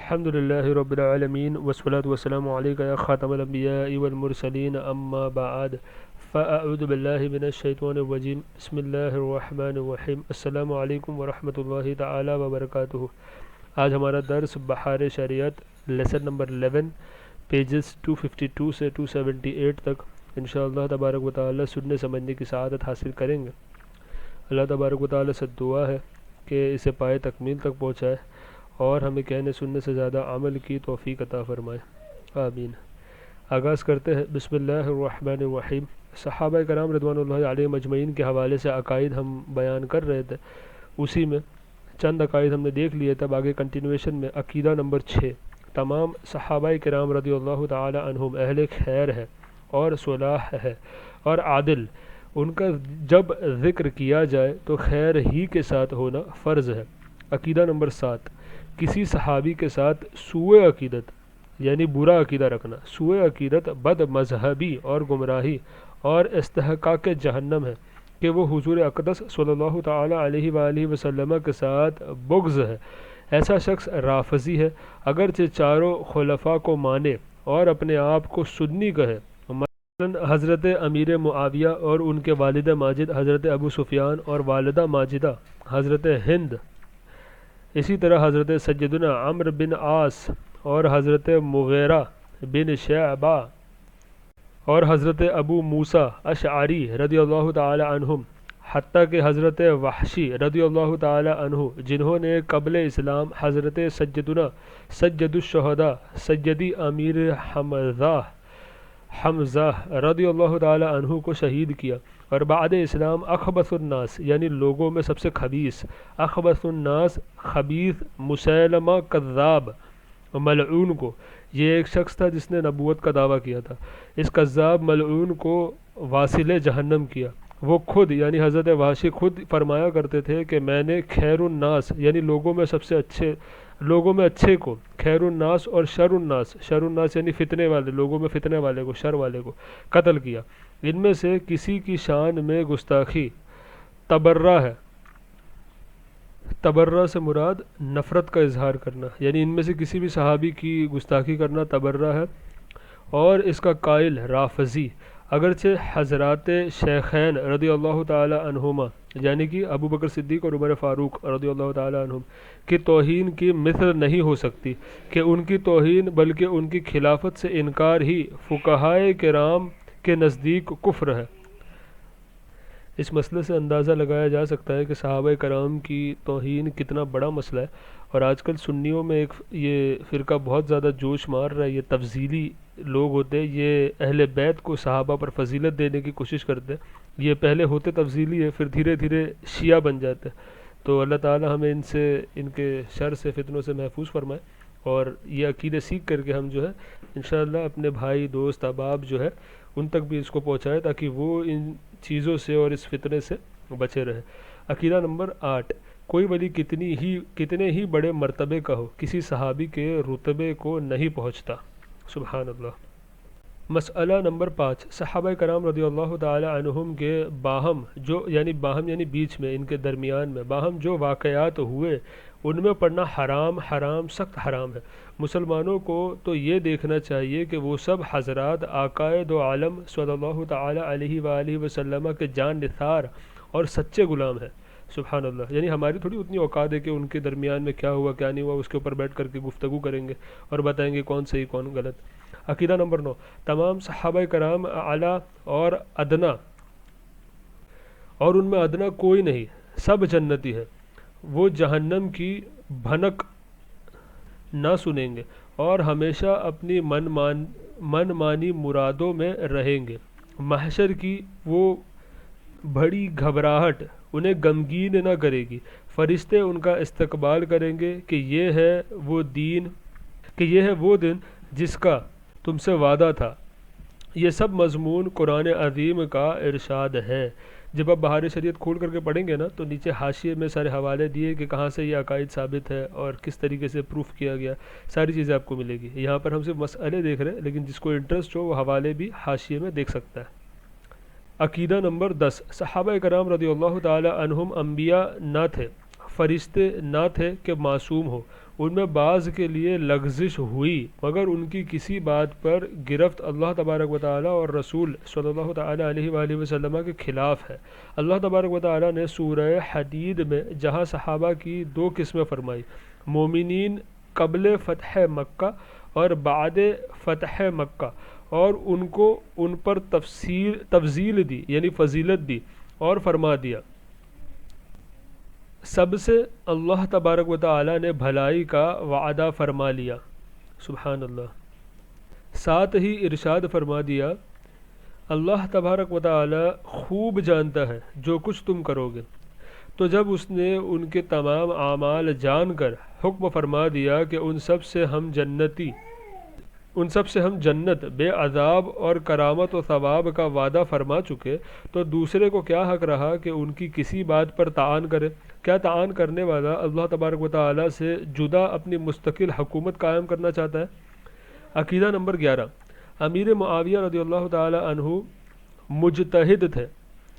الحمد لله رب العالمين والصلاة والسلام عليك يا خاتم الأنبياء والمرسلين أما بعد فأعوذ بالله من الشيطان الرجيم بسم الله الرحمن الرحیم السلام علیکم ورحمۃ اللہ تعالی وبرکاتہ۔ آج ہمارا درس بحار شریعت لیسن نمبر 11 پیجز 252 سے 278 تک انشاءاللہ تبارک و تعالی سننے سمجھنے کی سعادت حاصل کریں گے۔ اللہ تبارک و تعالی سے دعا ہے کہ اسے پائے تکمیل تک پہنچائے اور ہمیں کہنے سننے سے زیادہ عمل کی توفیق عطا فرمائے، آمین۔ آغاز کرتے ہیں بسم اللہ الرحمن الرحیم۔ صحابہ کرام رضوان اللہ علیہ مجمعین کے حوالے سے عقائد ہم بیان کر رہے تھے، اسی میں چند عقائد ہم نے دیکھ لیے، تب آگے کنٹینویشن میں عقیدہ نمبر 6 تمام صحابہ کرام رضی اللہ تعالی عنہم اہل خیر ہے اور صلاح ہے اور عادل، ان کا جب ذکر کیا جائے تو خیر ہی کے ساتھ ہونا فرض ہے۔ عقیدہ نمبر 7 کسی صحابی کے ساتھ سوء عقیدت یعنی برا عقیدہ رکھنا، سوء عقیدت بد مذہبی اور گمراہی اور استحقاق جہنم ہے کہ وہ حضور اقدس صلی اللہ تعالی علیہ وآلہ وسلم کے ساتھ بغض ہے۔ ایسا شخص رافضی ہے، اگرچہ چاروں خلفاء کو مانے اور اپنے آپ کو سنی کہے، مثلا حضرت امیر معاویہ اور ان کے والد ماجد حضرت ابو سفیان اور والدہ ماجدہ حضرت ہند، اسی طرح حضرت سیدنا عمرو بن عاص اور حضرت مغیرہ بن شعبہ اور حضرت ابو موسیٰ اشعری رضی اللہ تعالی عنہم، حتیٰ کہ حضرت وحشی رضی اللہ تعالی عنہ جنہوں نے قبل اسلام حضرت سیدنا سید الشہداء سیدی امیر حمزہ رضی اللہ تعالی عنہ کو شہید کیا، اور بعد اسلام اخبث الناس یعنی لوگوں میں سب سے خبیث، اخبث الناس خبیث مسیلمہ کذاب ملعون کو، یہ ایک شخص تھا جس نے نبوت کا دعویٰ کیا تھا، اس کذاب ملعون کو واصل جہنم کیا۔ وہ خود یعنی حضرت وحشی خود فرمایا کرتے تھے کہ میں نے خیر الناس یعنی لوگوں میں سب سے اچھے کو، خیر الناس اور شر الناس، شر الناس یعنی فتنے والے، لوگوں میں فتنے والے کو، شر والے کو قتل کیا۔ ان میں سے کسی کی شان میں گستاخی تبرہ ہے، تبرہ سے مراد نفرت کا اظہار کرنا، یعنی ان میں سے کسی بھی صحابی کی گستاخی کرنا تبرہ ہے، اور اس کا قائل رافضی، اگرچہ حضرات شیخین رضی اللہ تعالی عنہما یعنی کہ ابو بکر صدیق اور عمر فاروق رضی اللہ تعالی عنہم کی توہین کی مثل نہیں ہو سکتی کہ ان کی توہین، بلکہ ان کی خلافت سے انکار ہی فقہائے کرام کے نزدیک کفر ہے۔ اس مسئلے سے اندازہ لگایا جا سکتا ہے کہ صحابہ کرام کی توہین کتنا بڑا مسئلہ ہے، اور آج کل سنیوں میں ایک یہ فرقہ بہت زیادہ جوش مار رہا ہے، یہ تفضیلی لوگ ہوتے ہیں، یہ اہل بیت کو صحابہ پر فضیلت دینے کی کوشش کرتے ہیں، یہ پہلے ہوتے تفضیلی ہے پھر دھیرے دھیرے شیعہ بن جاتے ہیں، تو اللہ تعالی ہمیں ان کے شر سے فتنوں سے محفوظ فرمائے، اور یہ عقیدے سیکھ کر کے ہم جو ہے انشاءاللہ اپنے بھائی دوست احباب جو ہے ان تک بھی اس کو پہنچائے تاکہ وہ ان چیزوں سے اور اس فتنے سے بچے رہے۔ عقیدہ نمبر 8 کوئی ولی کتنے ہی بڑے مرتبے کا ہو، کسی صحابی کے رتبے کو نہیں پہنچتا، سبحان اللہ۔ مسئلہ نمبر 5 صحابہ کرام رضی اللہ تعالی عنہم کے باہم یعنی بیچ میں، ان کے درمیان میں باہم جو واقعات ہوئے ان میں پڑھنا حرام سخت حرام ہے۔ مسلمانوں کو تو یہ دیکھنا چاہیے کہ وہ سب حضرات آقائے دو عالم صلی اللہ تعالی علیہ وآلہ وسلم کے جان نثار اور سچے غلام ہیں، سبحان اللہ۔ یعنی ہماری تھوڑی اتنی اوقات ہے کہ ان کے درمیان میں کیا ہوا کیا نہیں ہوا اس کے اوپر بیٹھ کر کے گفتگو کریں گے اور بتائیں گے کون صحیح کون غلط۔ عقیدہ نمبر 9 تمام صحابہ کرام اعلیٰ اور ادنا، اور ان میں ادنا کوئی نہیں، سب جنتی ہیں، وہ جہنم کی بھنک نہ سنیں گے اور ہمیشہ اپنی من مانی مرادوں میں رہیں گے۔ محشر کی وہ بڑی گھبراہٹ انہیں غمگین نہ کرے گی، فرشتے ان کا استقبال کریں گے کہ یہ ہے وہ دن جس کا تم سے وعدہ تھا۔ یہ سب مضمون قرآن عظیم کا ارشاد ہے۔ جب آپ بحار شریعت کھول کر کے پڑھیں گے نا تو نیچے حاشیے میں سارے حوالے دیے کہ کہاں سے یہ عقائد ثابت ہے اور کس طریقے سے پروف کیا گیا، ساری چیزیں آپ کو ملے گی۔ یہاں پر ہم صرف مسئلے دیکھ رہے ہیں، لیکن جس کو انٹرسٹ ہو وہ حوالے بھی حاشیے میں دیکھ سکتا ہے۔ عقیدہ نمبر 10 صحابہ کرام رضی اللہ تعالی عنہم انبیاء نہ تھے، فرشتے نہ تھے کہ معصوم ہو، ان میں بعض کے لیے لغزش ہوئی مگر ان کی کسی بات پر گرفت اللہ تبارک و تعالیٰ اور رسول صلی اللہ تعالیٰ علیہ وآلہ وسلم کے خلاف ہے۔ اللہ تبارک و تعالیٰ نے سورہ حدید میں جہاں صحابہ کی دو قسمیں فرمائی، مومنین قبل فتح مکہ اور بعد فتح مکہ، اور ان کو ان پر تفضیل دی یعنی فضیلت دی اور فرما دیا، سب سے اللہ تبارک و تعالیٰ نے بھلائی کا وعدہ فرما لیا، سبحان اللہ۔ ساتھ ہی ارشاد فرما دیا، اللہ تبارک و تعالیٰ خوب جانتا ہے جو کچھ تم کرو گے۔ تو جب اس نے ان کے تمام اعمال جان کر حکم فرما دیا کہ ان سب سے ہم جنت بے عذاب اور کرامت و ثواب کا وعدہ فرما چکے، تو دوسرے کو کیا حق رہا کہ ان کی کسی بات پر تعان کرے؟ کیا تعان کرنے والا اللہ تبارک و تعالیٰ سے جدا اپنی مستقل حکومت قائم کرنا چاہتا ہے؟ عقیدہ نمبر 11، امیر معاویہ رضی اللہ تعالی عنہ مجتہد تھے،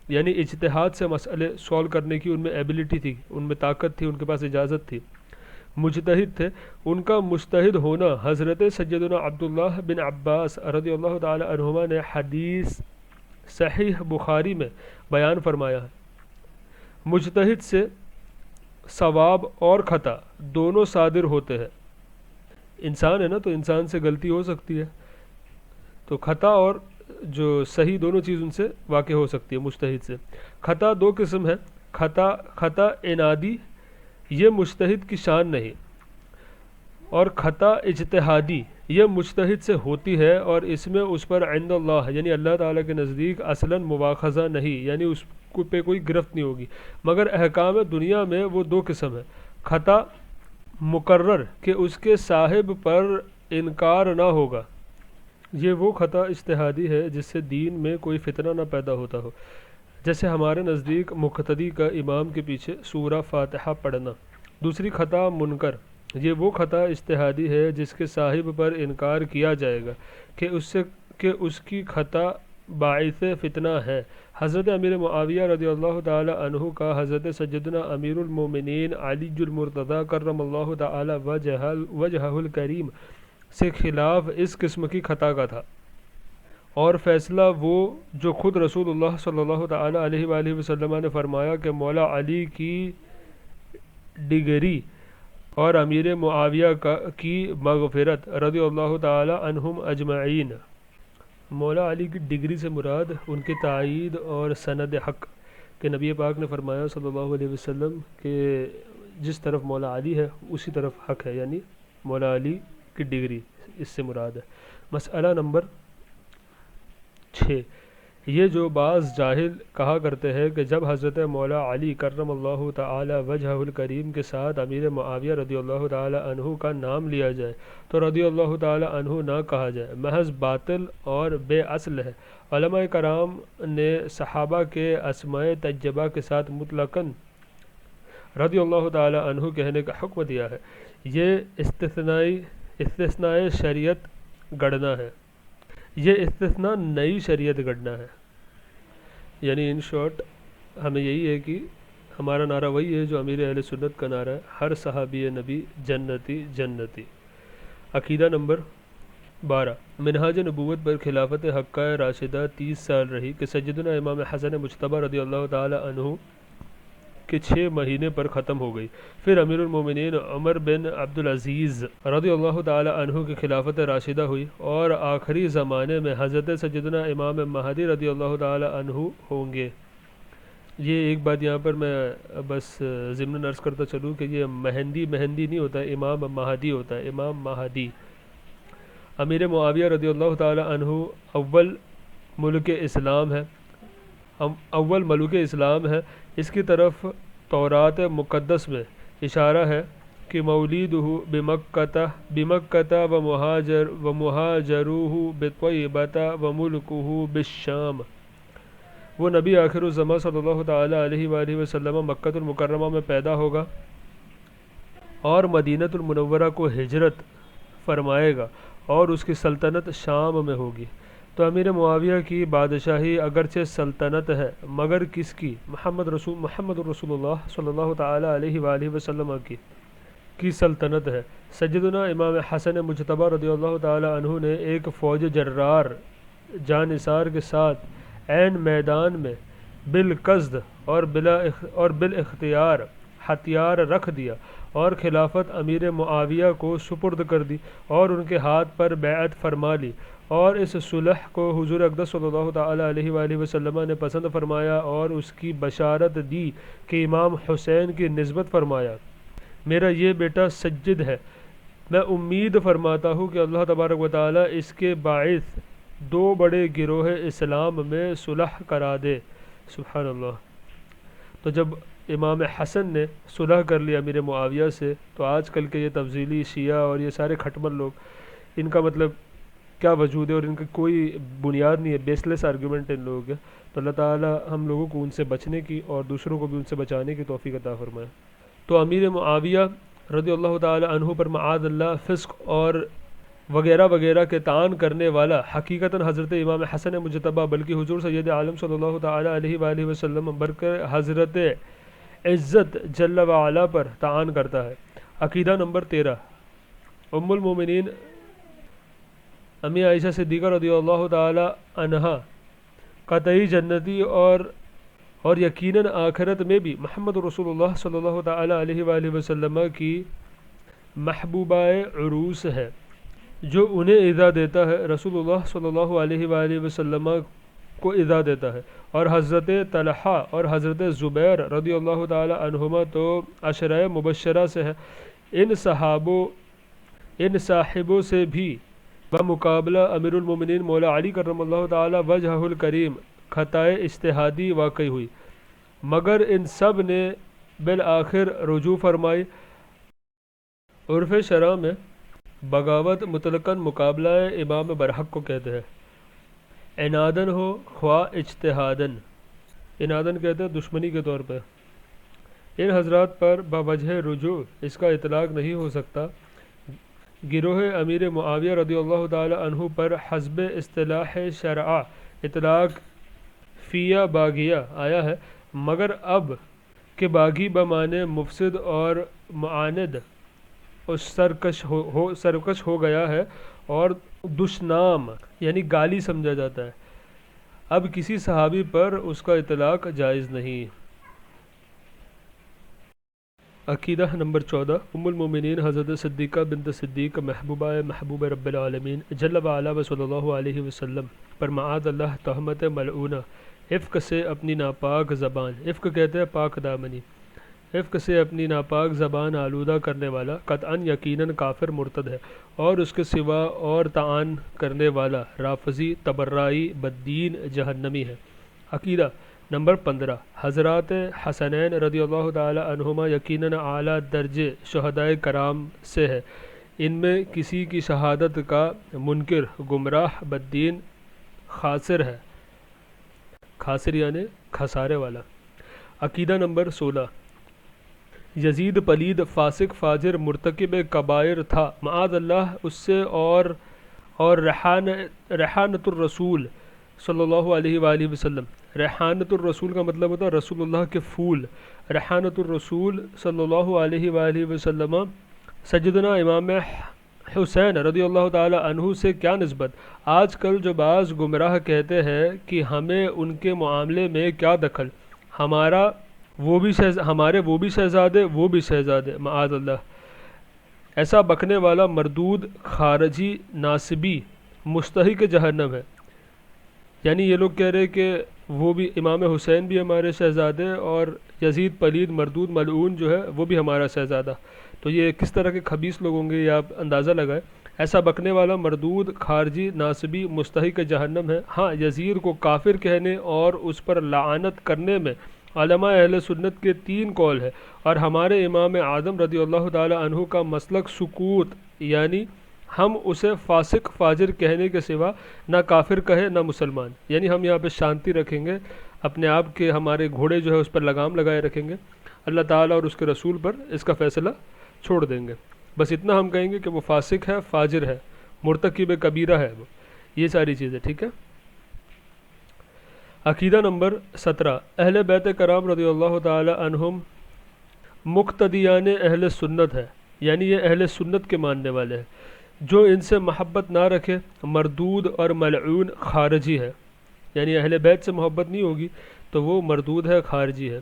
یعنی اجتہاد سے مسئلے سولو کرنے کی ان میں ایبلٹی تھی، ان میں طاقت تھی، ان کے پاس اجازت تھی، مجتہد تھے۔ ان کا مجتہد ہونا حضرت سیدنا عبداللہ بن عباس رضی اللہ تعالی عنہما نے حدیث صحیح بخاری میں بیان فرمایا ہے۔ مجتہد سے ثواب اور خطا دونوں صادر ہوتے ہیں۔ انسان ہے نا، تو انسان سے غلطی ہو سکتی ہے، تو خطا اور جو صحیح دونوں چیز ان سے واقع ہو سکتی ہے مجتہد سے۔ خطا دو قسم ہے، خطا عنادی، یہ مجتہد کی شان نہیں، اور خطا اجتہادی، یہ مجتہد سے ہوتی ہے اور اس میں اس پر عند اللہ یعنی اللہ تعالیٰ کے نزدیک اصلاً مواخذہ نہیں، یعنی اس پہ کوئی گرفت نہیں ہوگی۔ مگر احکام دنیا میں وہ دو قسم ہے، خطا مقرر کہ اس کے صاحب پر انکار نہ ہوگا، یہ وہ خطا اجتہادی ہے جس سے دین میں کوئی فتنہ نہ پیدا ہوتا ہو، جیسے ہمارے نزدیک مقتدی کا امام کے پیچھے سورہ فاتحہ پڑھنا۔ دوسری خطا منکر، یہ وہ خطا اجتہادی ہے جس کے صاحب پر انکار کیا جائے گا کہ اس کی خطا باعث فتنہ ہے۔ حضرت امیر معاویہ رضی اللہ تعالی عنہ کا حضرت سیدنا امیر المومنین علی المرتضیٰ کرم اللہ تعالی وجہہ الکریم سے خلاف اس قسم کی خطا کا تھا، اور فیصلہ وہ جو خود رسول اللہ صلی اللہ تعالی علیہ وآلہ وسلم نے فرمایا کہ مولا علی کی ڈگری اور امیر معاویہ کی مغفرت رضی اللہ تعالی عنہم اجمعین۔ مولا علی کی ڈگری سے مراد ان کے تائید اور سند حق کہ نبی پاک نے فرمایا صلی اللہ علیہ وسلم کہ جس طرف مولا علی ہے اسی طرف حق ہے، یعنی مولا علی کی ڈگری اس سے مراد ہے۔ مسئلہ نمبر 6، یہ جو بعض جاہل کہا کرتے ہیں کہ جب حضرت مولا علی کرم اللہ تعالی وجہہ الکریم کے ساتھ امیر معاویہ رضی اللہ تعالی عنہ کا نام لیا جائے تو رضی اللہ تعالی عنہ نہ کہا جائے، محض باطل اور بے اصل ہے۔ علماء کرام نے صحابہ کے اسماء طیبہ کے ساتھ مطلقاً رضی اللہ تعالی عنہ کہنے کا حکم دیا ہے، یہ استثناء شریعت گڑنا ہے، یہ استثناء نئی شریعت گڑنا ہے۔ یعنی ان شارٹ ہمیں یہی ہے کہ ہمارا نعرہ وہی ہے جو امیر اہل سنت کا نعرہ ہے، ہر صحابی نبی جنتی جنتی۔ عقیدہ نمبر 12، منہاج نبوت پر خلافت حقہ راشدہ 30 سال رہی کہ سیدنا امام حسن مجتبی رضی اللہ تعالی عنہ کے 6 مہینے پر ختم ہو گئی۔ پھر امیر المومنین عمر بن عبدالعزیز رضی اللہ تعالی عنہ کی خلافت راشدہ ہوئی، اور آخری زمانے میں حضرت سیدنا امام مہدی رضی اللہ تعالی عنہ ہوں گے۔ یہ ایک بات یہاں پر میں بس ضمن عرض کرتا چلوں کہ یہ مہندی نہیں ہوتا ہے، امام مہدی ہوتا ہے، امام مہدی۔ امیر معاویہ رضی اللہ تعالی عنہ اول ملک اسلام ہے، اس کی طرف تورات مقدس میں اشارہ ہے کہ مولیدہ بمکہ ومہاجروہ بطیبہ وملکہ بالشام، وہ نبی آخر الزمان صلی اللہ تعالی علیہ وآلہ وسلم مکہ المکرمہ میں پیدا ہوگا اور مدینہ المنورہ کو ہجرت فرمائے گا، اور اس کی سلطنت شام میں ہوگی۔ تو امیر معاویہ کی بادشاہی اگرچہ سلطنت ہے مگر کس کی؟ محمد رسول اللہ صلی اللہ تعالی علیہ وآلہ وسلم کی۔ کی سلطنت ہے۔ سیدنا امام حسن مجتبی رضی اللہ تعالی عنہ نے ایک فوج جرار جانثار کے ساتھ عین میدان میں بالقصد اور بالاختیار ہتھیار رکھ دیا اور خلافت امیر معاویہ کو سپرد کر دی اور ان کے ہاتھ پر بیعت فرما لی، اور اس صلح کو حضور اقدس صلی اللہ تعالی علیہ وآلہ وسلم نے پسند فرمایا اور اس کی بشارت دی کہ امام حسین کی نسبت فرمایا، میرا یہ بیٹا سجد ہے، میں امید فرماتا ہوں کہ اللہ تبارک و تعالی اس کے باعث دو بڑے گروہ اسلام میں صلح کرا دے۔ سبحان اللہ۔ تو جب امام حسن نے صلح کر لیا امیر معاویہ سے، تو آج کل کے یہ تفضیلی شیعہ اور یہ سارے کھٹمل لوگ، ان کا مطلب کیا وجود ہے اور ان کا کوئی بنیاد نہیں ہے، بیس لیس آرگیومنٹ ان لوگوں کے۔ تو اللہ تعالی ہم لوگوں کو ان سے بچنے کی اور دوسروں کو بھی ان سے بچانے کی توفیق عطا فرمائے۔ تو امیر معاویہ رضی اللہ تعالی عنہ پر معاذ اللہ فسق اور وغیرہ وغیرہ کے طعن کرنے والا حقیقتاً حضرت امام حسن مجتبی بلکہ حضور سید عالم صلی اللہ تعالی علیہ وآلہ وسلم برکر حضرت عزت جل وعلا پر طعن کرتا ہے۔ عقیدہ نمبر 13، ام المومنین امی عائشہ صدیقہ رضی اللہ تعالی عنہا قطعی جنتی اور یقیناً آخرت میں بھی محمد رسول اللہ صلی اللہ تعالی علیہ وآلہ وسلم کی محبوبہ عروس ہے، جو انہیں اذا دیتا ہے رسول اللہ صلی اللہ علیہ وآلہ وسلم کو اذا دیتا ہے، اور حضرت طلحہ اور حضرت زبیر رضی اللہ تعالی عنہما تو عشرہ مبشرہ سے ہے۔ ان صاحبوں سے بھی بمقابلہ امیر المومنین مولا علی کرم اللہ تعالی وجہہ الکریم خطائے اجتہادی واقع ہوئی، مگر ان سب نے بالآخر رجوع فرمائی۔ عرف شرع میں بغاوت مطلقاً مقابلہ امام برحق کو کہتے ہیں، عنادن ہو خواہ اجتہادن، عنادن کہتے ہیں دشمنی کے طور پہ۔ ان حضرات پر بوجہ رجوع اس کا اطلاق نہیں ہو سکتا۔ گروہ امیر معاویہ رضی اللہ تعالی عنہ پر حسب اصطلاح شرع اطلاق فیہ باغیہ آیا ہے، مگر اب کہ باغی بمعنی مفسد اور معاند اس سرکش ہو گیا ہے اور دشنام یعنی گالی سمجھا جاتا ہے، اب کسی صحابی پر اس کا اطلاق جائز نہیں۔ عقیدہ نمبر 14، ام المومنین حضرت صدیقہ بنت صدیق محبوب رب العالمین جل وعلا و صلی اللہ علیہ وسلم پر معاذ اللہ تہمت ملعونہ عفق سے اپنی ناپاک زبان، عفق کہتے ہیں پاک دامنی، عفق سے اپنی ناپاک زبان آلودہ کرنے والا قطعاً یقیناً کافر مرتد ہے، اور اس کے سوا اور طعن کرنے والا رافضی تبرعی بددین جہنمی ہے۔ عقیدہ نمبر 15، حضرات حسنین رضی اللہ تعالی عنہما یقیناً اعلیٰ درجے شہدائے کرام سے ہے، ان میں کسی کی شہادت کا منکر گمراہ بددین خاسر ہے، خاسر یعنی خسارے والا۔ عقیدہ نمبر 16، یزید پلید فاسق فاجر مرتکب کبائر تھا معاذ اللہ اس سے، اور ریحانۃ الرسول صلی اللہ علیہ وآلہ وسلم، ریحانۃ الرسول کا مطلب ہوتا ہے رسول اللہ کے پھول، ریحانۃ الرسول صلی اللہ علیہ وآلہ وسلم سیدنا امام حسین رضی اللہ تعالی عنہ سے کیا نسبت؟ آج کل جو بعض گمراہ کہتے ہیں کہ ہمیں ان کے معاملے میں کیا دخل، ہمارے وہ بھی شہزادے وہ بھی شہزادے، معاذ اللہ۔ ایسا بکنے والا مردود خارجی ناصبی مستحق جہنم ہے، یعنی یہ لوگ کہہ رہے کہ وہ بھی امام حسین بھی ہمارے شہزادے اور یزید پلید مردود ملعون جو ہے وہ بھی ہمارا شہزادہ، تو یہ کس طرح کے خبیث لوگ ہوں گے یہ آپ اندازہ لگائیں۔ ایسا بکنے والا مردود خارجی ناصبی مستحق جہنم ہے۔ ہاں، یزید کو کافر کہنے اور اس پر لعنت کرنے میں علماء اہل سنت کے 3 قول ہے، اور ہمارے امام اعظم رضی اللہ تعالی عنہ کا مسلک سکوت، یعنی ہم اسے فاسق فاجر کہنے کے سوا نہ کافر کہے نہ مسلمان، یعنی ہم یہاں پہ شانتی رکھیں گے، اپنے آپ کے ہمارے گھوڑے جو ہے اس پر لگام لگائے رکھیں گے، اللہ تعالیٰ اور اس کے رسول پر اس کا فیصلہ چھوڑ دیں گے، بس اتنا ہم کہیں گے کہ وہ فاسق ہے، فاجر ہے، مرتکب کبیرہ ہے، وہ یہ ساری چیزیں، ٹھیک ہے۔ عقیدہ نمبر 17، اہل بیت کرام رضی اللہ تعالی عنہم مقتدیان اہل سنت ہے، یعنی یہ اہل سنت کے ماننے والے ہیں۔ جو ان سے محبت نہ رکھے مردود اور ملعون خارجی ہے، یعنی اہل بیت سے محبت نہیں ہوگی تو وہ مردود ہے، خارجی ہے۔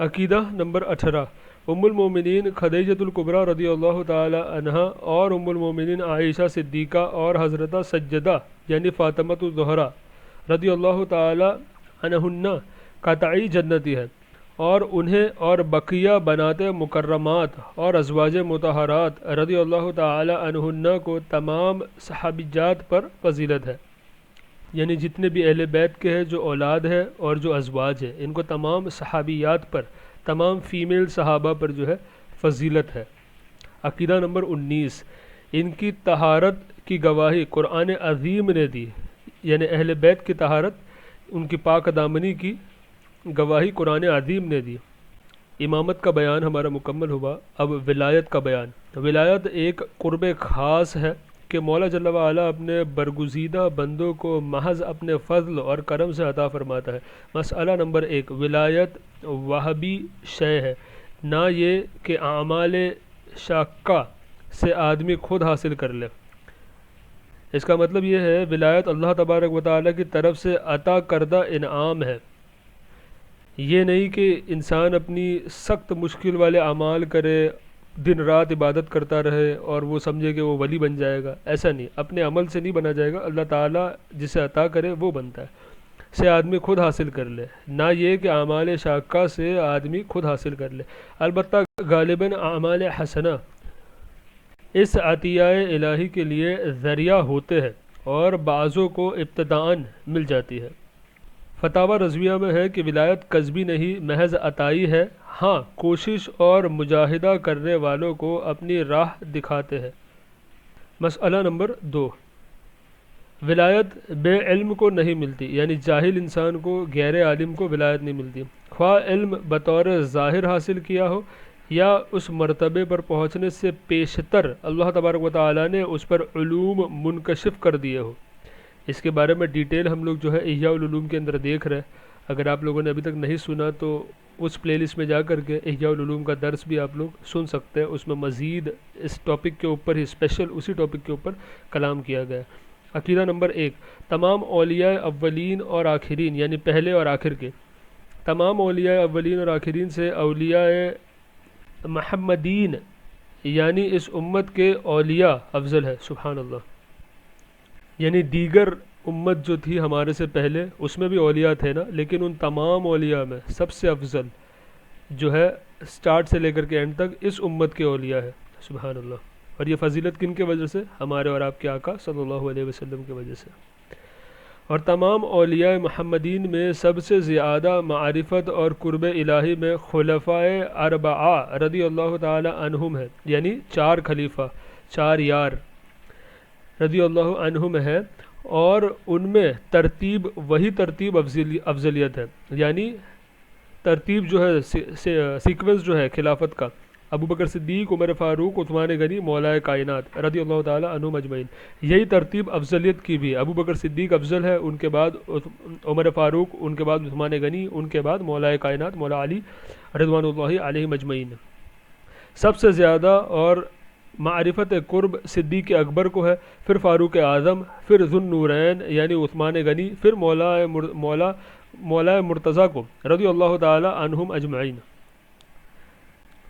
عقیدہ نمبر 18، ام المومنین خدیجۃ الکبریٰ رضی اللہ تعالی عنہا اور ام المومنین عائشہ صدیقہ اور حضرت سجدہ یعنی فاطمۃ الزہرا رضی اللہ تعالی عنہن قطعی جنتی ہے، اور انہیں اور بقیہ بنات مکرمات اور ازواج مطہرات رضی اللہ تعالی عنہن کو تمام صحابیات پر فضیلت ہے، یعنی جتنے بھی اہل بیت کے ہیں جو اولاد ہے اور جو ازواج ہے، ان کو تمام صحابیات پر، تمام فیمیل صحابہ پر جو ہے فضیلت ہے۔ عقیدہ نمبر 19، ان کی طہارت کی گواہی قرآن عظیم نے دی، یعنی اہل بیت کی طہارت، ان کی پاک دامنی کی گواہی قرآن عظیم نے دی۔ امامت کا بیان ہمارا مکمل ہوا، اب ولایت کا بیان۔ ولایت ایک قرب خاص ہے کہ مولا جل وعلا اپنے برگزیدہ بندوں کو محض اپنے فضل اور کرم سے عطا فرماتا ہے۔ مسئلہ نمبر 1، ولایت وہبی شے ہے، نہ یہ کہ اعمال شاقہ سے آدمی خود حاصل کر لے۔ اس کا مطلب یہ ہے ولایت اللہ تبارک و تعالیٰ کی طرف سے عطا کردہ انعام ہے، یہ نہیں کہ انسان اپنی سخت مشکل والے اعمال کرے، دن رات عبادت کرتا رہے اور وہ سمجھے کہ وہ ولی بن جائے گا، ایسا نہیں، اپنے عمل سے نہیں بنا جائے گا، اللہ تعالیٰ جسے عطا کرے وہ بنتا ہے، سے آدمی خود حاصل کر لے، نہ یہ کہ اعمال شاقہ سے آدمی خود حاصل کر لے۔ البتہ غالباً اعمال حسنہ اس عطیہ الہی کے لیے ذریعہ ہوتے ہیں اور بعضوں کو ابتداءً مل جاتی ہے۔ فتاوی رضویہ میں ہے کہ ولایت کسبی نہیں، محض عطائی ہے، ہاں کوشش اور مجاہدہ کرنے والوں کو اپنی راہ دکھاتے ہیں۔ مسئلہ نمبر 2، ولایت بے علم کو نہیں ملتی، یعنی جاہل انسان کو، غیر عالم کو ولایت نہیں ملتی، خواہ علم بطور ظاہر حاصل کیا ہو یا اس مرتبے پر پہنچنے سے پیشتر اللہ تبارک و تعالیٰ نے اس پر علوم منکشف کر دیے ہو۔ اس کے بارے میں ڈیٹیل ہم لوگ جو ہے احیاء العلوم کے اندر دیکھ رہے ہیں، اگر آپ لوگوں نے ابھی تک نہیں سنا تو اس پلے لسٹ میں جا کر کے احیاء العلوم کا درس بھی آپ لوگ سن سکتے ہیں، اس میں مزید اس ٹاپک کے اوپر ہی اسپیشل اسی ٹاپک کے اوپر کلام کیا گیا ہے۔ عقیدہ نمبر 1، تمام اولیاء اولین اور آخرین یعنی پہلے اور آخر کے، تمام اولیاء اولین اور آخرین سے اولیاء محمدین یعنی اس امت کے اولیاء افضل ہے۔ سبحان اللہ، یعنی دیگر امت جو تھی ہمارے سے پہلے اس میں بھی اولیاء تھے نا، لیکن ان تمام اولیاء میں سب سے افضل جو ہے سٹارٹ سے لے کر کے اینڈ تک اس امت کے اولیاء ہے۔ سبحان اللہ، اور یہ فضیلت کن کے وجہ سے؟ ہمارے اور آپ کے آقا صلی اللہ علیہ وسلم کی وجہ سے۔ اور تمام اولیاء محمدین میں سب سے زیادہ معرفت اور قرب الہی میں خلفائے اربعہ رضی اللہ تعالی عنہم ہے، یعنی 4 خلیفہ، 4 یار رضی اللہ عنہم ہے، اور ان میں ترتیب وہی ترتیب افضلیت ہے، یعنی ترتیب جو ہے سیکوینس جو ہے خلافت کا، ابو بکر صدیق، عمر فاروق، عثمان غنی، مولا کائنات رضی اللہ تعالی عنہم اجمعین، یہی ترتیب افضلیت کی بھی، ابو بکر صدیق افضل ہے، ان کے بعد عمر فاروق، ان کے بعد عثمان غنی، ان کے بعد مولا کائنات مولا علی رضوان اللہ علیہم اجمعین۔ سب سے زیادہ اور معرفت قرب صدیق اکبر کو ہے، پھر فاروق اعظم، پھر ذو النورین یعنی عثمان غنی، پھر مولا مرتضیٰ کو رضی اللہ تعالی عنہم اجمعین،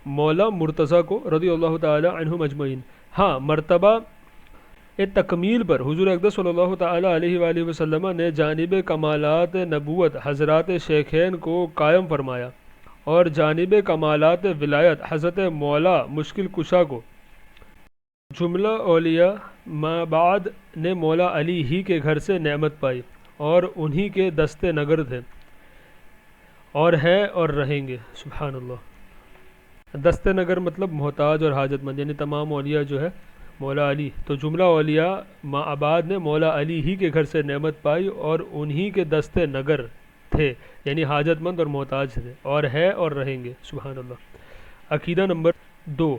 مولا مرتضیٰ کو رضی اللہ تعالی عنہم اجمعین۔ ہاں، مرتبہ تکمیل پر حضور اقدس صلی اللہ تعالی علیہ وآلہ وسلم نے جانب کمالات نبوت حضرات شیخین کو قائم فرمایا، اور جانب کمالات ولایت حضرت مولا مشکل کشا کو۔ جملہ اولیاء ما بعد نے مولا علی ہی کے گھر سے نعمت پائی، اور انہی کے دست نگر تھے، اور ہے اور رہیں گے۔ سبحان اللہ، دست نگر مطلب محتاج اور حاجت مند، یعنی تمام اولیاء جو ہے مولا علی، تو جملہ اولیاء ما بعد نے مولا علی ہی کے گھر سے نعمت پائی اور انہی کے دست نگر تھے، یعنی حاجت مند اور محتاج تھے، اور ہے اور رہیں گے۔ سبحان اللہ۔ عقیدہ نمبر 2،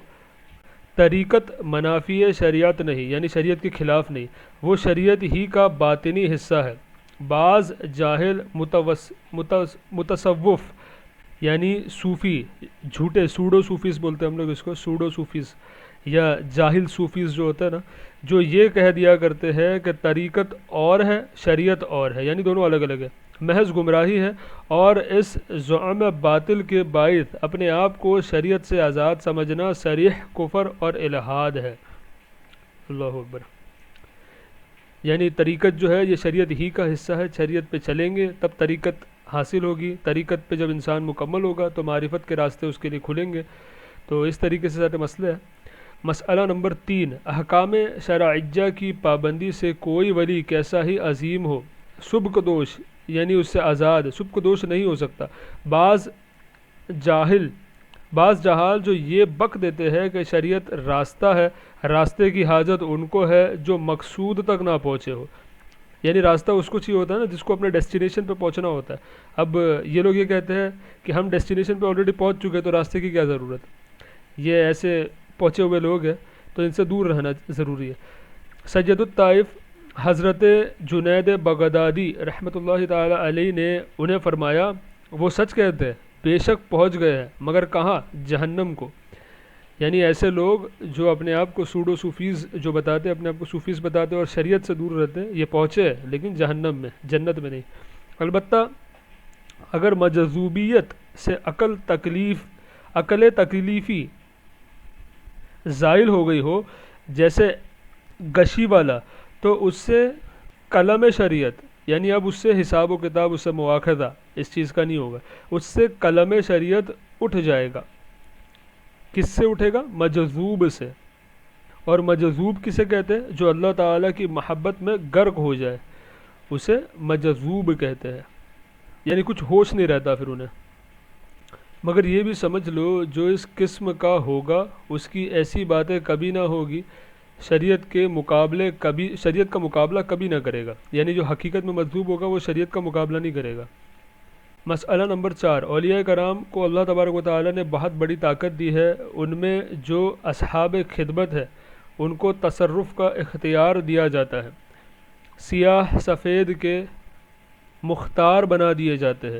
طریقت منافی شریعت نہیں، یعنی شریعت کے خلاف نہیں، وہ شریعت ہی کا باطنی حصہ ہے۔ بعض جاہل متصوف یعنی صوفی جھوٹے سوڈو صوفیز بولتے ہیں ہم لوگ اس کو، سوڈو صوفیز یا جاہل صوفیز جو ہوتا ہے نا، جو یہ کہہ دیا کرتے ہیں کہ طریقت اور ہے شریعت اور ہے، یعنی دونوں الگ الگ ہے، محض گمراہی ہے، اور اس زعم باطل کے باعث اپنے آپ کو شریعت سے آزاد سمجھنا صریح کفر اور الحاد ہے۔ اللہ اکبر۔ یعنی طریقت جو ہے یہ شریعت ہی کا حصہ ہے، شریعت پہ چلیں گے تب طریقت حاصل ہوگی، طریقت پہ جب انسان مکمل ہوگا تو معرفت کے راستے اس کے لیے کھلیں گے۔ تو اس طریقے سے سارے مسئلہ ہے۔ مسئلہ نمبر 3، احکام شرعیہ کی پابندی سے کوئی ولی کیسا ہی عظیم ہو سبک دوش، یعنی اس سے آزاد سبک دوش نہیں ہو سکتا۔ بعض جہال جو یہ بک دیتے ہیں کہ شریعت راستہ ہے، راستے کی حاجت ان کو ہے جو مقصود تک نہ پہنچے ہو، یعنی راستہ اس کو چاہیے ہوتا ہے نا جس کو اپنے ڈیسٹینیشن پہ پہنچنا ہوتا ہے۔ اب یہ لوگ یہ کہتے ہیں کہ ہم ڈیسٹینیشن پہ آلریڈی پہنچ چکے تو راستے کی کیا ضرورت، یہ ایسے پہنچے ہوئے لوگ ہیں تو ان سے دور رہنا ضروری ہے۔ سید الطائف حضرت جنید بغدادی رحمۃ اللہ تعالی علیہ نے انہیں فرمایا، وہ سچ کہتے ہیں، بے شک پہنچ گئے ہیں، مگر کہاں؟ جہنم کو۔ یعنی ایسے لوگ جو اپنے آپ کو سوڈو صوفیز جو بتاتے ہیں، اپنے آپ کو صوفیز بتاتے ہیں اور شریعت سے دور رہتے ہیں، یہ پہنچے ہیں لیکن جہنم میں، جنت میں نہیں۔ البتہ اگر مجذوبیت سے عقل تکلیفی زائل ہو گئی ہو، جیسے گشی والا، تو اس سے قلم شریعت، یعنی اب اس سے حساب و کتاب، اس سے مواخذہ اس چیز کا نہیں ہوگا، اس سے قلم شریعت اٹھ جائے گا۔ کس سے اٹھے گا؟ مجذوب سے۔ اور مجذوب کسے کہتے ہیں؟ جو اللہ تعالیٰ کی محبت میں غرق ہو جائے، اسے مجذوب کہتے ہیں، یعنی کچھ ہوش نہیں رہتا پھر انہیں۔ مگر یہ بھی سمجھ لو جو اس قسم کا ہوگا اس کی ایسی باتیں کبھی نہ ہوگی، شریعت کا مقابلہ کبھی نہ کرے گا، یعنی جو حقیقت میں مجذوب ہوگا وہ شریعت کا مقابلہ نہیں کرے گا۔ مسئلہ نمبر 4، اولیاء کرام کو اللہ تبارک و تعالی نے بہت بڑی طاقت دی ہے، ان میں جو اصحاب خدمت ہے ان کو تصرف کا اختیار دیا جاتا ہے، سیاہ سفید کے مختار بنا دیے جاتے ہیں۔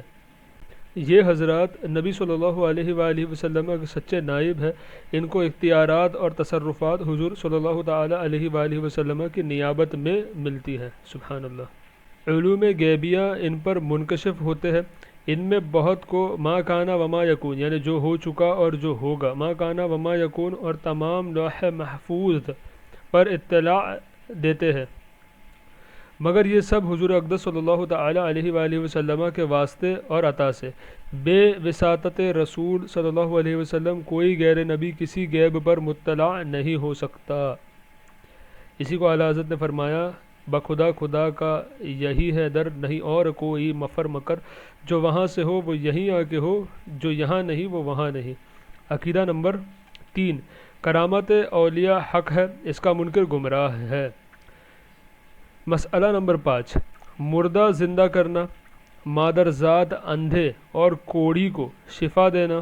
یہ حضرات نبی صلی اللہ علیہ وآلہ وسلم کے سچے نائب ہیں، ان کو اختیارات اور تصرفات حضور صلی اللہ تعالی علیہ وآلہ وسلم کی نیابت میں ملتی ہے۔ سبحان اللہ۔ علوم غیبیہ ان پر منکشف ہوتے ہیں، ان میں بہت کو ما کانا وما یکون، یعنی جو ہو چکا اور جو ہوگا، ما کانا وما یکون، اور تمام لوح محفوظ پر اطلاع دیتے ہیں، مگر یہ سب حضور اقدس صلی اللہ تعالی علیہ وآلہ وسلم کے واسطے اور عطا سے، بے وساطت رسول صلی اللہ علیہ وسلم کوئی غیر نبی کسی غیب پر مطلع نہیں ہو سکتا۔ اسی کو اعلیٰ حضرت نے فرمایا، بخدا خدا کا یہی ہے در، نہیں اور کوئی مفر مکر، جو وہاں سے ہو وہ یہیں آ کے ہو، جو یہاں نہیں وہ وہاں نہیں۔ عقیدہ نمبر 3، کرامت اولیاء حق ہے، اس کا منکر گمراہ ہے۔ مسئلہ نمبر 5، مردہ زندہ کرنا، مادرزاد اندھے اور کوڑی کو شفا دینا،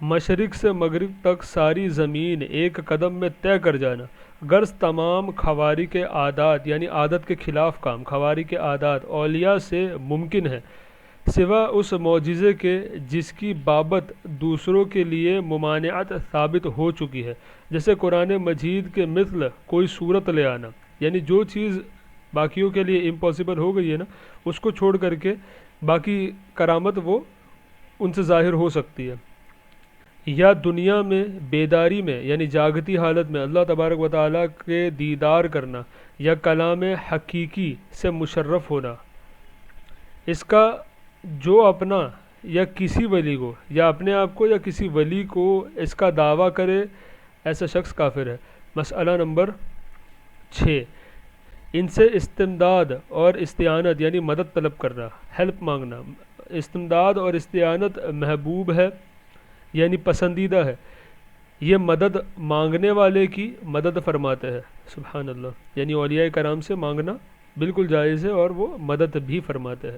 مشرق سے مغرب تک ساری زمین ایک قدم میں طے کر جانا، غرض تمام خواری کے عادات، یعنی عادت کے خلاف کام، خواری کے عادات اولیاء سے ممکن ہے، سوا اس معجزے کے جس کی بابت دوسروں کے لیے ممانعت ثابت ہو چکی ہے، جیسے قرآن مجید کے مثل کوئی صورت لے آنا، یعنی جو چیز باقیوں کے لیے امپاسبل ہو گئی ہے نا، اس کو چھوڑ کر کے باقی کرامت وہ ان سے ظاہر ہو سکتی ہے۔ یا دنیا میں بیداری میں، یعنی جاگتی حالت میں اللہ تبارک و تعالیٰ کے دیدار کرنا، یا کلام حقیقی سے مشرف ہونا، اس کا جو اپنا یا کسی ولی کو، یا اپنے آپ کو یا کسی ولی کو اس کا دعویٰ کرے، ایسا شخص کافر ہے۔ مسئلہ نمبر 6، ان سے استمداد اور استعانت، یعنی مدد طلب کرنا، ہیلپ مانگنا۔ استمداد اور استعانت محبوب ہے، یعنی پسندیدہ ہے، یہ مدد مانگنے والے کی مدد فرماتے ہیں۔ سبحان اللہ۔ یعنی اولیاء کرام سے مانگنا بالکل جائز ہے اور وہ مدد بھی فرماتے ہیں،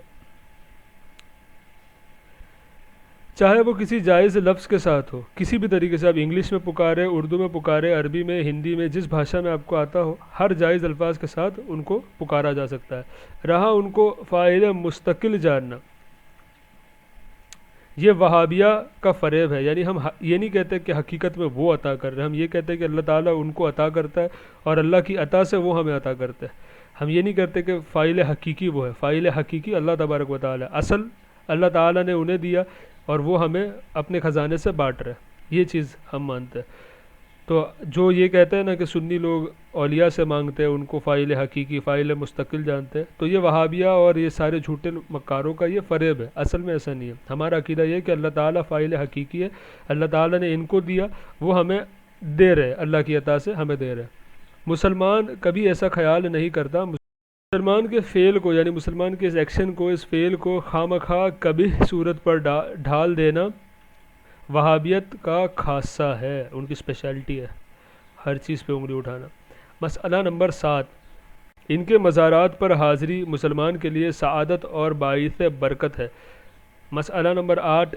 چاہے وہ کسی جائز لفظ کے ساتھ ہو، کسی بھی طریقے سے۔ آپ انگلش میں پکارے، اردو میں پکارے، عربی میں، ہندی میں، جس بھاشا میں آپ کو آتا ہو، ہر جائز الفاظ کے ساتھ ان کو پکارا جا سکتا ہے۔ رہا ان کو فاعل مستقل جاننا، یہ وہابیہ کا فریب ہے، یعنی ہم یہ نہیں کہتے کہ حقیقت میں وہ عطا کر رہے ہیں، ہم یہ کہتے ہیں کہ اللہ تعالیٰ ان کو عطا کرتا ہے اور اللہ کی عطا سے وہ ہمیں عطا کرتا ہے۔ ہم یہ نہیں کرتے کہ فاعل حقیقی وہ ہے، فاعل حقیقی اللہ تبارک و تعالیٰ، اصل اللہ تعالیٰ نے انہیں دیا اور وہ ہمیں اپنے خزانے سے بانٹ رہے ہیں، یہ چیز ہم مانتے ہیں۔ تو جو یہ کہتے ہیں نا کہ سنی لوگ اولیاء سے مانگتے ہیں، ان کو فاعل حقیقی فاعل مستقل جانتے ہیں، تو یہ وہابیہ اور یہ سارے جھوٹے مکاروں کا یہ فریب ہے، اصل میں ایسا نہیں ہے۔ ہمارا عقیدہ یہ ہے کہ اللہ تعالیٰ فاعل حقیقی ہے، اللہ تعالیٰ نے ان کو دیا، وہ ہمیں دے رہے، اللہ کی عطا سے ہمیں دے رہے۔ مسلمان کبھی ایسا خیال نہیں کرتا، مسلمان کے فعل کو یعنی مسلمان کے اس ایکشن کو، اس فعل کو خواہ کبھی صورت پر ڈھال دینا وہابیت کا خاصہ ہے، ان کی اسپیشلٹی ہے، ہر چیز پہ انگلی اٹھانا۔ مسئلہ نمبر 7، ان کے مزارات پر حاضری مسلمان کے لیے سعادت اور باعث برکت ہے۔ مسئلہ نمبر 8،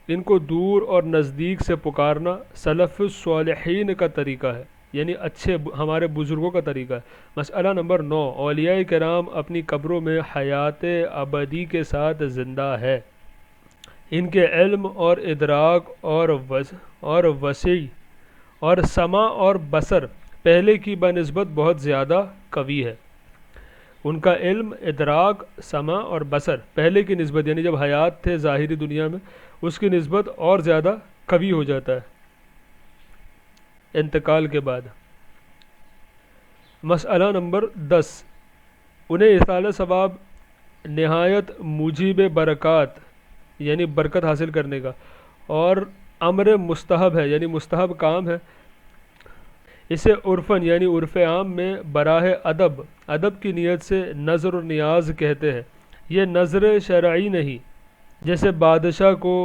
ان کو دور اور نزدیک سے پکارنا سلف الصالحین کا طریقہ ہے، یعنی اچھے ہمارے بزرگوں کا طریقہ ہے۔ مسئلہ نمبر 9، اولیاء کرام اپنی قبروں میں حیات ابدی کے ساتھ زندہ ہے، ان کے علم اور ادراک اور وسع اور سمع اور بصر پہلے کی بنسبت بہت زیادہ قوی ہے۔ ان کا علم، ادراک، سمع اور بصر پہلے کی نسبت یعنی جب حیات تھے ظاہری دنیا میں، اس کی نسبت اور زیادہ قوی ہو جاتا ہے انتقال کے بعد۔ مسئلہ نمبر 10، انہیں ایصال ثواب نہایت موجب برکات یعنی برکت حاصل کرنے کا اور امر مستحب ہے یعنی مستحب کام ہے، اسے عرفاً یعنی عرف عام میں براہ ادب کی نیت سے نظر و نیاز کہتے ہیں۔ یہ نظر شرعی نہیں، جیسے بادشاہ کو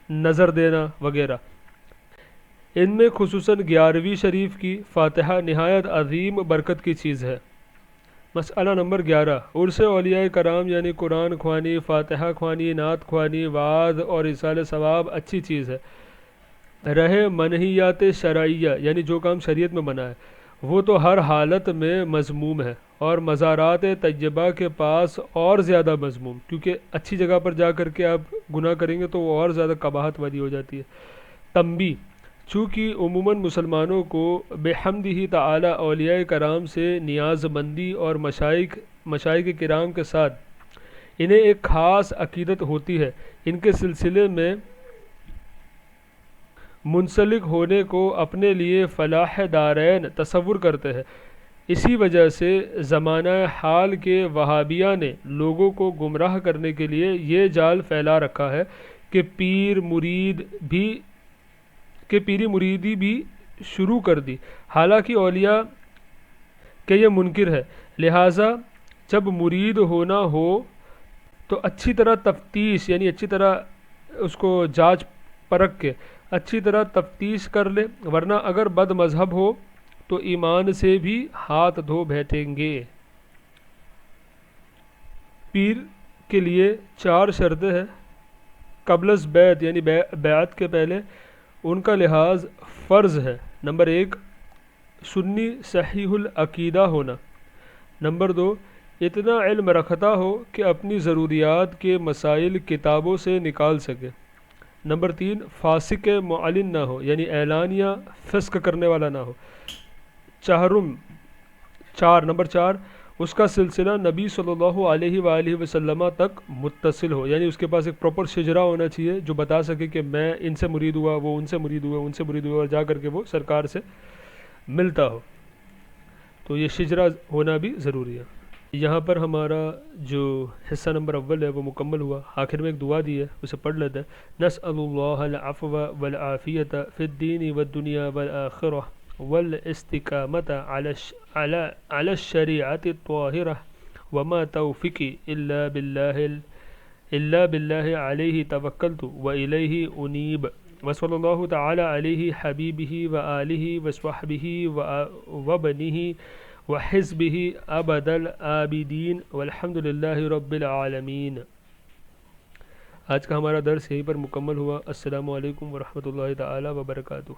نظر دینا وغیرہ۔ ان میں خصوصاً 11ویں شریف کی فاتحہ نہایت عظیم برکت کی چیز ہے۔ مسئلہ نمبر 11، عرس اولیاء کرام یعنی قرآن خوانی، فاتحہ خوانی، نعت خوانی، وعظ اور ایصال ثواب اچھی چیز ہے۔ رہے منہیات شرعیہ یعنی جو کام شریعت میں منع ہے، وہ تو ہر حالت میں مذموم ہے، اور مزارات طیبہ کے پاس اور زیادہ مذموم، کیونکہ اچھی جگہ پر جا کر کے آپ گناہ کریں گے تو وہ اور زیادہ قباحت والی ہو جاتی ہے۔ تنبیہ، چونکہ عموماً مسلمانوں کو بحمدہ تعالی اولیاء کرام سے نیاز مندی اور مشائخ کرام کے ساتھ انہیں ایک خاص عقیدت ہوتی ہے، ان کے سلسلے میں منسلک ہونے کو اپنے لیے فلاح دارین تصور کرتے ہیں۔ اسی وجہ سے زمانہ حال کے وہابیہ نے لوگوں کو گمراہ کرنے کے لیے یہ جال پھیلا رکھا ہے کہ پیری مریدی بھی شروع کر دی، حالانکہ اولیاء کہ یہ منکر ہے۔ لہٰذا جب مرید ہونا ہو تو اچھی طرح تفتیش یعنی اچھی طرح اس کو جانچ پرکھ کے اچھی طرح تفتیش کر لے، ورنہ اگر بد مذہب ہو تو ایمان سے بھی ہاتھ دھو بیٹھیں گے۔ پیر کے لیے 4 شرطیں ہیں قبل از بیعت یعنی بیعت کے پہلے ان کا لحاظ فرض ہے۔ نمبر 1، سنی صحیح العقیدہ ہونا۔ نمبر 2، اتنا علم رکھتا ہو کہ اپنی ضروریات کے مسائل کتابوں سے نکال سکے۔ نمبر 3، فاسق معلن نہ ہو یعنی اعلانیہ فسق کرنے والا نہ ہو۔ نمبر 4، اس کا سلسلہ نبی صلی اللہ علیہ وآلہ وسلم تک متصل ہو، یعنی اس کے پاس ایک پراپر شجرہ ہونا چاہیے جو بتا سکے کہ میں ان سے مرید ہوا، وہ ان سے مرید ہوا، ان سے مرید ہوا، اور جا کر کے وہ سرکار سے ملتا ہو، تو یہ شجرہ ہونا بھی ضروری ہے۔ یہاں پر ہمارا جو حصہ نمبر اول ہے وہ مکمل ہوا۔ آخر میں ایک دعا دی ہے، اسے پڑھ لیتے ہیں۔ نسأل اللہ العفو والعافیۃ فی الدین والدنیا والآخرہ والاستقامۃ علی الشریعۃ الطاہرہ وما توفیقی الا باللہ علیہ توکلت والیہ انیب، وصلی اللہ تعالی علیہ حبیبہ وآلہ وصحبہ وبنہ وحزبہ ابد العابدین والحمد للہ رب العالمین۔ آج کا ہمارا درس یہیں پر مکمل ہوا۔ السلام علیکم ورحمۃ اللہ تعالی وبرکاتہ۔